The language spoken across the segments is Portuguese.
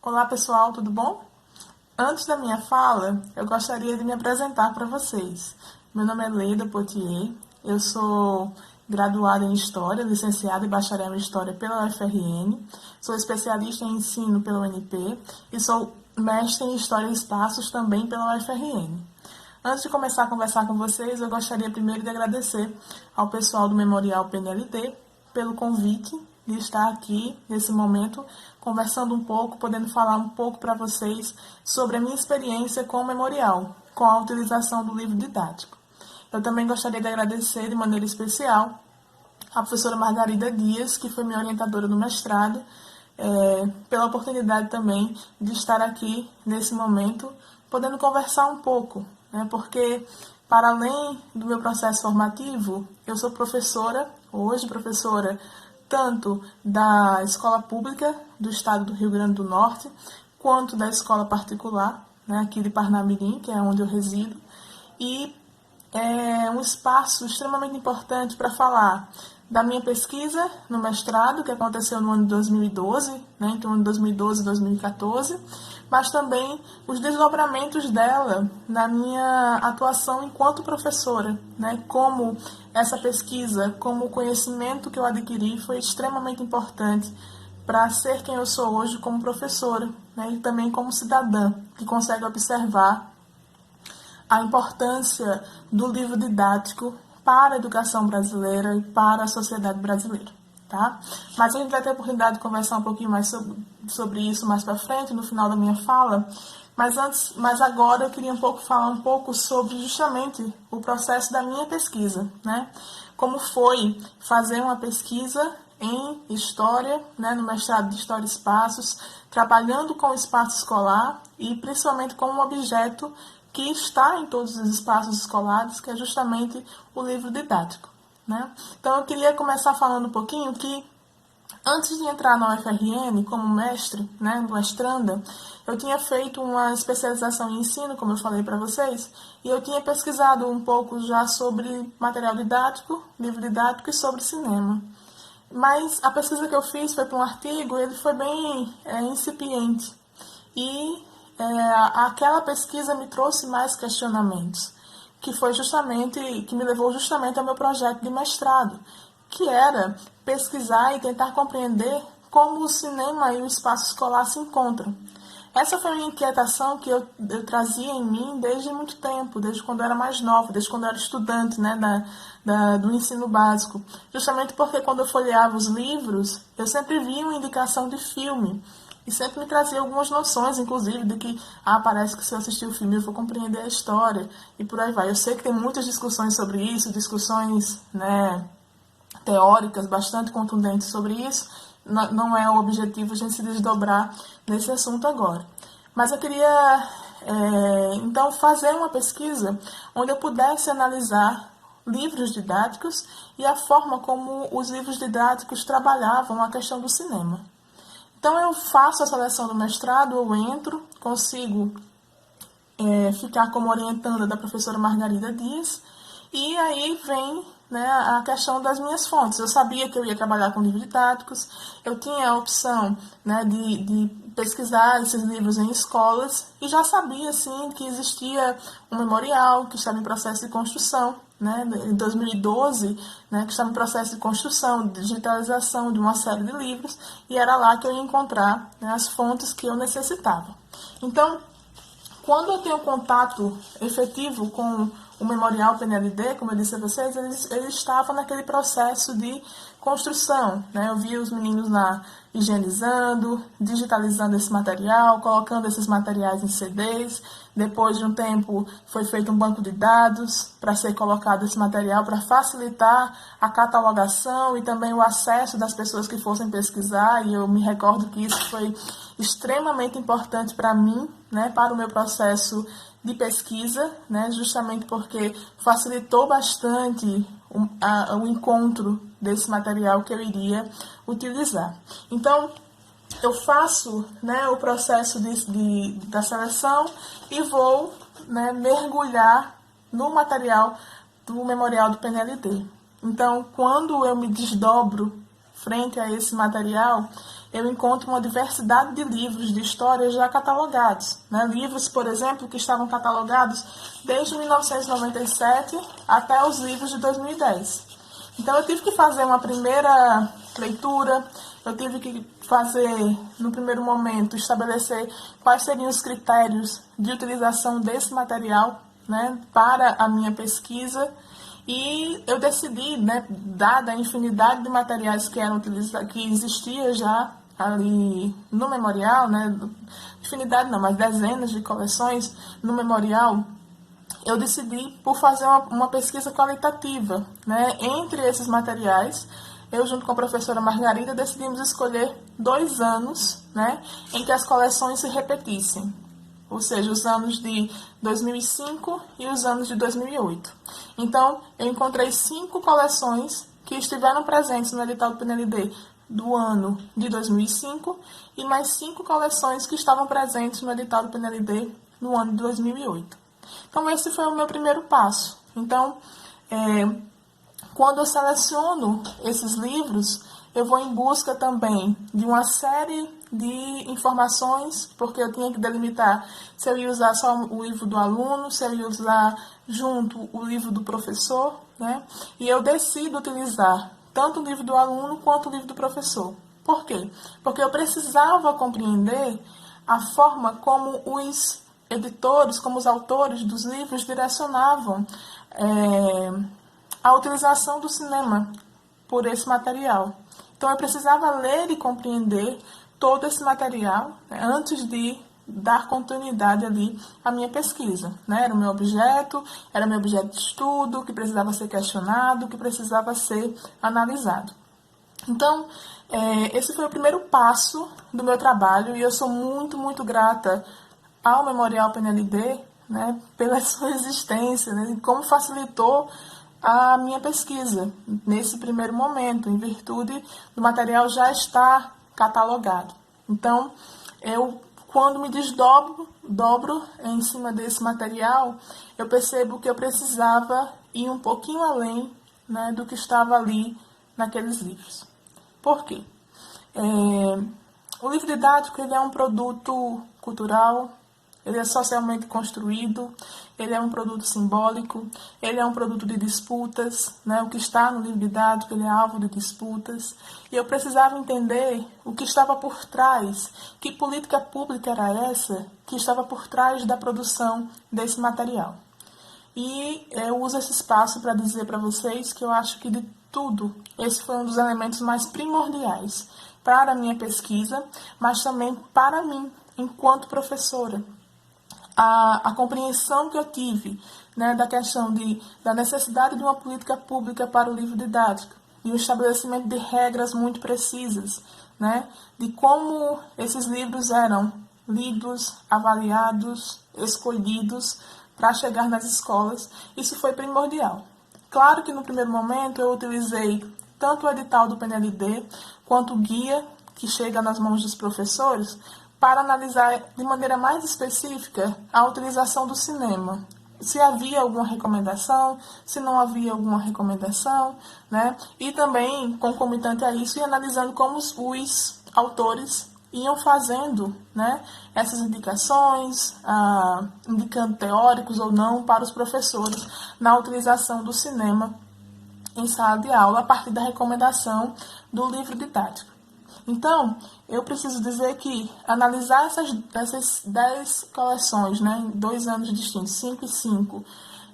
Olá pessoal, tudo bom? Antes da minha fala, eu gostaria de me apresentar para vocês. Meu nome é Leida Potier, eu sou graduada em História, licenciada e bacharel em História pela UFRN, sou especialista em ensino pela UNP e sou mestre em História e Espaços também pela UFRN. Antes de começar a conversar com vocês, eu gostaria primeiro de agradecer ao pessoal do Memorial PNLT pelo convite de estar aqui nesse momento conversando um pouco, podendo falar um pouco para vocês sobre a minha experiência com o Memorial, com a utilização do livro didático. Eu também gostaria de agradecer de maneira especial a professora Margarida Dias, que foi minha orientadora no mestrado, pela oportunidade também de estar aqui nesse momento, podendo conversar um pouco, né, porque para além do meu processo formativo, eu sou professora, hoje professora tanto da escola pública do estado do Rio Grande do Norte, quanto da escola particular, né, aqui de Parnamirim, que é onde eu resido, e é um espaço extremamente importante para falar da minha pesquisa no mestrado, que aconteceu no ano de 2012, né, entre o ano de 2012 e 2014, mas também os desdobramentos dela na minha atuação enquanto professora, né, como essa pesquisa, como o conhecimento que eu adquiri foi extremamente importante para ser quem eu sou hoje como professora, né, e também como cidadã, que consegue observar a importância do livro didático para a educação brasileira e para a sociedade brasileira, tá? Mas a gente vai ter a oportunidade de conversar um pouquinho mais sobre isso mais para frente, no final da minha fala. Mas agora eu queria falar um pouco sobre justamente o processo da minha pesquisa, né? Como foi fazer uma pesquisa em História, né, no mestrado de História e Espaços, trabalhando com o espaço escolar e principalmente com um objeto que está em todos os espaços escolares, que é justamente o livro didático, né? Então eu queria começar falando um pouquinho que antes de entrar na UFRN como mestre, né, mestranda, eu tinha feito uma especialização em ensino, como eu falei para vocês, e eu tinha pesquisado um pouco já sobre material didático, livro didático e sobre cinema. Mas a pesquisa que eu fiz foi para um artigo, ele foi bem incipiente. E aquela pesquisa me trouxe mais questionamentos, que me levou justamente ao meu projeto de mestrado, que era pesquisar e tentar compreender como o cinema e o espaço escolar se encontram. Essa foi uma inquietação que eu trazia em mim desde muito tempo, desde quando eu era mais nova, desde quando eu era estudante, né, do ensino básico. Justamente porque quando eu folheava os livros, eu sempre via uma indicação de filme. E sempre me trazia algumas noções, inclusive, de que parece que se eu assistir o filme eu vou compreender a história, e por aí vai. Eu sei que tem muitas discussões sobre isso, discussões, né, teóricas bastante contundentes sobre isso. Não é o objetivo a gente se desdobrar nesse assunto agora. Mas eu queria, então, fazer uma pesquisa onde eu pudesse analisar livros didáticos e a forma como os livros didáticos trabalhavam a questão do cinema. Então, eu faço a seleção do mestrado, eu entro, consigo ficar como orientanda da professora Margarida Dias, e aí vem, né, a questão das minhas fontes. Eu sabia que eu ia trabalhar com livros didáticos, eu tinha a opção, né, de pesquisar esses livros em escolas, e já sabia, assim, que existia um memorial que estava em processo de construção, né, em 2012, né, que estava em processo de construção, de digitalização de uma série de livros, e era lá que eu ia encontrar, né, as fontes que eu necessitava. Então, quando eu tenho contato efetivo com o Memorial PNLD, como eu disse a vocês, ele estava naquele processo de construção, né? Eu vi os meninos lá higienizando, digitalizando esse material, colocando esses materiais em CDs. Depois de um tempo, foi feito um banco de dados para ser colocado esse material, para facilitar a catalogação e também o acesso das pessoas que fossem pesquisar. E eu me recordo que isso foi extremamente importante para mim, né, para o meu processo de pesquisa, né, justamente porque facilitou bastante o encontro desse material que eu iria utilizar. Então, eu faço, né, o processo da seleção e vou, né, mergulhar no material do Memorial do PNLD. Então, quando eu me desdobro frente a esse material, eu encontro uma diversidade de livros de história já catalogados, né? Livros, por exemplo, que estavam catalogados desde 1997 até os livros de 2010. Então, eu tive que fazer uma primeira leitura, eu tive que fazer, no primeiro momento, estabelecer quais seriam os critérios de utilização desse material, né, para a minha pesquisa. E eu decidi, né, dada a infinidade de materiais que eram utilizados, que existia já ali no memorial, né, infinidade não, mas dezenas de coleções no memorial, eu decidi por fazer uma pesquisa qualitativa, né, entre esses materiais. Eu, junto com a professora Margarida, decidimos escolher 2 anos, né, em que as coleções se repetissem, ou seja, os anos de 2005 e os anos de 2008. Então, eu encontrei 5 coleções que estiveram presentes no edital do PNLD do ano de 2005 e mais 5 coleções que estavam presentes no edital do PNLD no ano de 2008. Então, esse foi o meu primeiro passo. Então, quando eu seleciono esses livros, eu vou em busca também de uma série de informações, porque eu tinha que delimitar se eu ia usar só o livro do aluno, se eu ia usar junto o livro do professor, né? E eu decido utilizar tanto o livro do aluno quanto o livro do professor. Por quê? Porque eu precisava compreender a forma como os editores, como os autores dos livros direcionavam a utilização do cinema por esse material. Então, eu precisava ler e compreender todo esse material, né, antes de dar continuidade ali à minha pesquisa, né? Era o meu objeto de estudo, que precisava ser questionado, que precisava ser analisado. Então, esse foi o primeiro passo do meu trabalho e eu sou muito, muito grata ao Memorial PNLD, né, pela sua existência, né, e como facilitou a minha pesquisa nesse primeiro momento, em virtude do material já estar catalogado. Então, eu, quando me dobro em cima desse material, eu percebo que eu precisava ir um pouquinho além, né, do que estava ali naqueles livros. Por quê? O livro didático ele é um produto cultural, ele é socialmente construído, ele é um produto simbólico, ele é um produto de disputas, né? O que está no livro didático ele é alvo de disputas. E eu precisava entender o que estava por trás, que política pública era essa que estava por trás da produção desse material. E eu uso esse espaço para dizer para vocês que eu acho que de tudo, esse foi um dos elementos mais primordiais para a minha pesquisa, mas também para mim, enquanto professora. A compreensão que eu tive, né, da questão da necessidade de uma política pública para o livro didático e o estabelecimento de regras muito precisas, né, de como esses livros eram lidos, avaliados, escolhidos para chegar nas escolas, isso foi primordial. Claro que no primeiro momento eu utilizei tanto o edital do PNLD quanto o guia que chega nas mãos dos professores para analisar de maneira mais específica a utilização do cinema. Se havia alguma recomendação, se não havia alguma recomendação, né? E também, concomitante a isso, ir analisando como os autores iam fazendo, né, essas indicações, indicando teóricos ou não para os professores na utilização do cinema em sala de aula a partir da recomendação do livro didático. Então, eu preciso dizer que analisar essas 10 coleções, né, em 2 anos distintos, 5 e 5,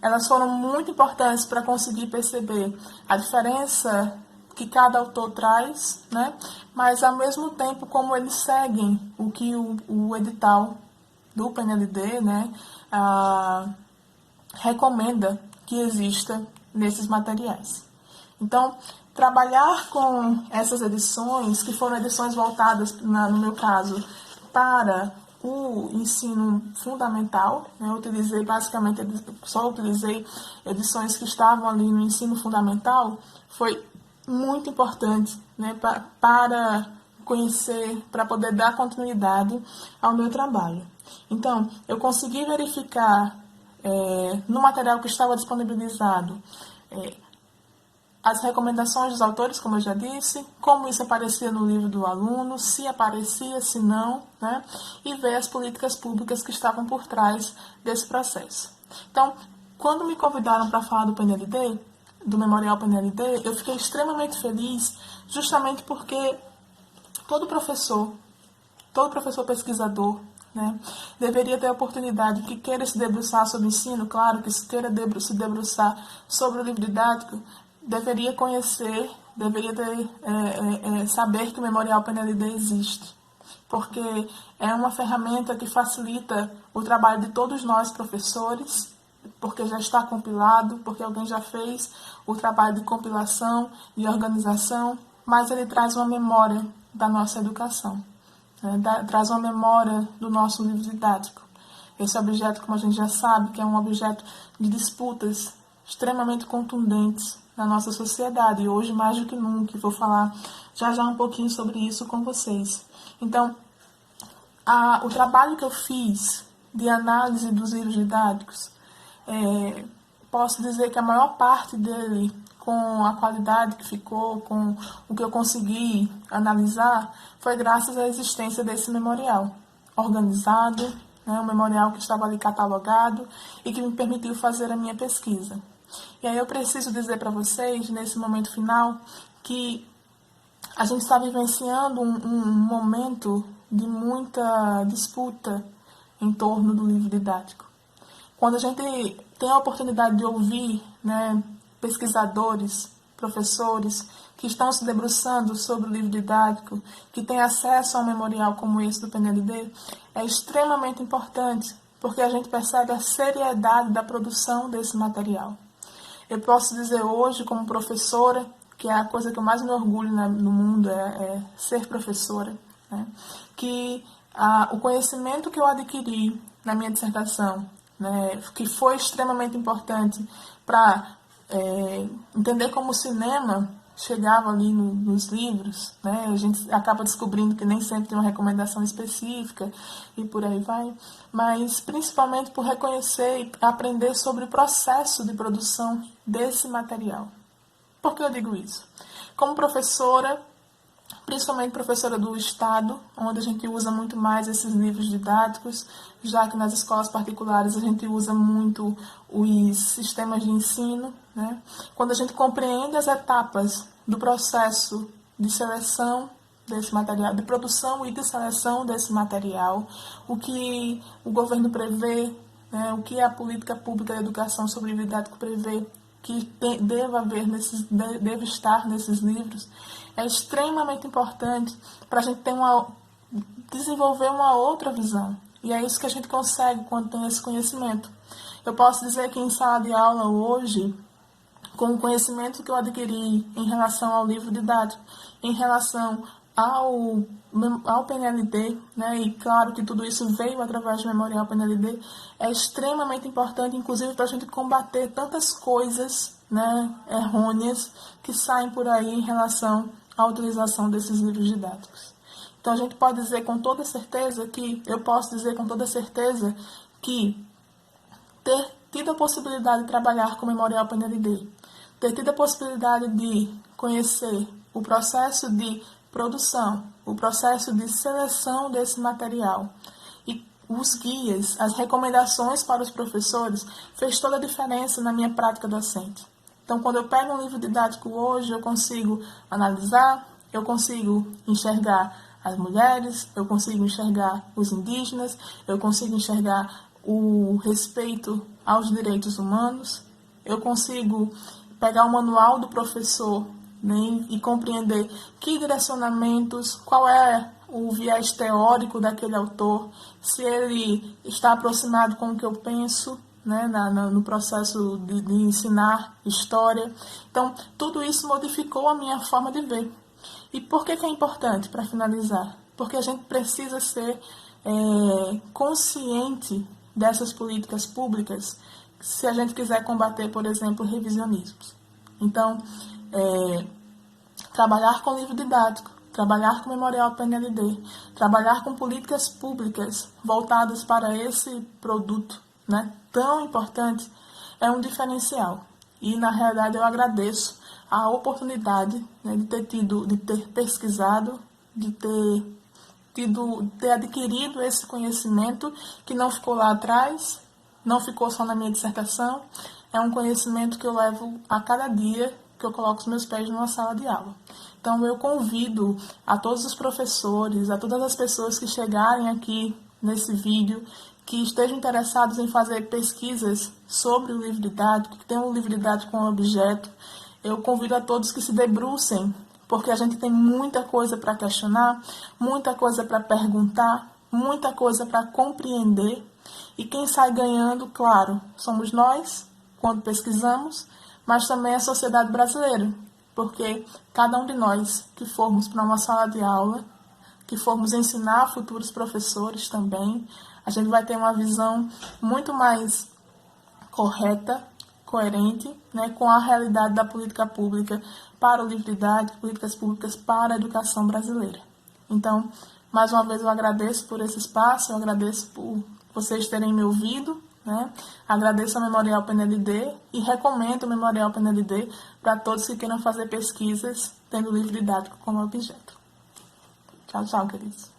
elas foram muito importantes para conseguir perceber a diferença que cada autor traz, né, mas ao mesmo tempo como eles seguem o que o edital do PNLD, né, recomenda que exista nesses materiais. Então, trabalhar com essas edições, que foram edições voltadas, no meu caso, para o ensino fundamental, né? Eu utilizei basicamente, só utilizei edições que estavam ali no ensino fundamental, foi muito importante, né, para conhecer, para poder dar continuidade ao meu trabalho. Então, eu consegui verificar no material que estava disponibilizado as recomendações dos autores, como eu já disse, como isso aparecia no livro do aluno, se aparecia, se não, né? E ver as políticas públicas que estavam por trás desse processo. Então, quando me convidaram para falar do PNLD, do Memorial PNLD, eu fiquei extremamente feliz, justamente porque todo professor pesquisador, né, deveria ter a oportunidade, que queira se debruçar sobre o ensino, claro, que queira se debruçar sobre o livro didático, deveria conhecer, deveria saber que o Memorial PNLD existe, porque é uma ferramenta que facilita o trabalho de todos nós, professores, porque já está compilado, porque alguém já fez o trabalho de compilação e organização, mas ele traz uma memória da nossa educação. Traz uma memória do nosso livro didático. Esse objeto, como a gente já sabe, que é um objeto de disputas extremamente contundentes na nossa sociedade, e hoje mais do que nunca, e vou falar já um pouquinho sobre isso com vocês. Então, o trabalho que eu fiz de análise dos livros didáticos, posso dizer que a maior parte dele, com a qualidade que ficou, com o que eu consegui analisar, foi graças à existência desse memorial organizado, né, um memorial que estava ali catalogado e que me permitiu fazer a minha pesquisa. E aí eu preciso dizer para vocês, nesse momento final, que a gente está vivenciando um momento de muita disputa em torno do livro didático. Quando a gente tem a oportunidade de ouvir, né, pesquisadores, professores que estão se debruçando sobre o livro didático, que têm acesso a um memorial como esse do PNLD, é extremamente importante, porque a gente percebe a seriedade da produção desse material. Eu posso dizer hoje, como professora, que é a coisa que eu mais me orgulho no mundo, é ser professora, né, que o conhecimento que eu adquiri na minha dissertação, né, que foi extremamente importante para entender como o cinema chegava ali nos livros, né? A gente acaba descobrindo que nem sempre tem uma recomendação específica e por aí vai, mas principalmente por reconhecer e aprender sobre o processo de produção desse material. Por que eu digo isso? Como professora, principalmente professora do Estado, onde a gente usa muito mais esses livros didáticos, já que nas escolas particulares a gente usa muito os sistemas de ensino, né? Quando a gente compreende as etapas do processo de seleção desse material, de produção e de seleção desse material, o que o governo prevê, né? O que a política pública de educação sobre o livro didático prevê, que deve estar nesses livros, é extremamente importante para a gente desenvolver uma outra visão. E é isso que a gente consegue quando tem esse conhecimento. Eu posso dizer que em sala de aula hoje, com o conhecimento que eu adquiri em relação ao livro didático, em relação ao PNLD, né, e claro que tudo isso veio através do Memorial PNLD, é extremamente importante, inclusive para a gente combater tantas coisas, né, errôneas que saem por aí em relação à utilização desses livros didáticos. Então a gente pode dizer com toda certeza eu posso dizer com toda certeza que ter tido a possibilidade de trabalhar com o Memorial PNLD, ter tido a possibilidade de conhecer o processo de produção, o processo de seleção desse material e os guias, as recomendações para os professores, fez toda a diferença na minha prática docente. Então, quando eu pego um livro didático hoje, eu consigo analisar, eu consigo enxergar as mulheres, eu consigo enxergar os indígenas, eu consigo enxergar o respeito aos direitos humanos, eu consigo pegar o manual do professor, né, e compreender que direcionamentos, qual é o viés teórico daquele autor, se ele está aproximado com o que eu penso, né, no processo de ensinar história. Então, tudo isso modificou a minha forma de ver. E por que é importante, para finalizar? Porque a gente precisa ser consciente dessas políticas públicas se a gente quiser combater, por exemplo, revisionismos. Então, trabalhar com livro didático, trabalhar com Memorial PNLD, trabalhar com políticas públicas voltadas para esse produto, né, tão importante, é um diferencial. E, na realidade, eu agradeço a oportunidade, né, de ter pesquisado, de ter adquirido esse conhecimento que não ficou lá atrás, não ficou só na minha dissertação, é um conhecimento que eu levo a cada dia que eu coloco os meus pés numa sala de aula. Então, eu convido a todos os professores, a todas as pessoas que chegarem aqui nesse vídeo, que estejam interessados em fazer pesquisas sobre o livro didático, que tenham o livro didático como objeto, eu convido a todos que se debrucem, porque a gente tem muita coisa para questionar, muita coisa para perguntar, muita coisa para compreender, e quem sai ganhando, claro, somos nós, quando pesquisamos, mas também a sociedade brasileira, porque cada um de nós que formos para uma sala de aula, que formos ensinar futuros professores também, a gente vai ter uma visão muito mais correta, coerente, né, com a realidade da política pública para o livro didático, políticas públicas para a educação brasileira. Então, mais uma vez eu agradeço por esse espaço, eu agradeço por vocês terem me ouvido, né? Agradeço ao Memorial PNLD e recomendo o Memorial PNLD para todos que queiram fazer pesquisas tendo o livro didático como objeto. Tchau, tchau, queridos.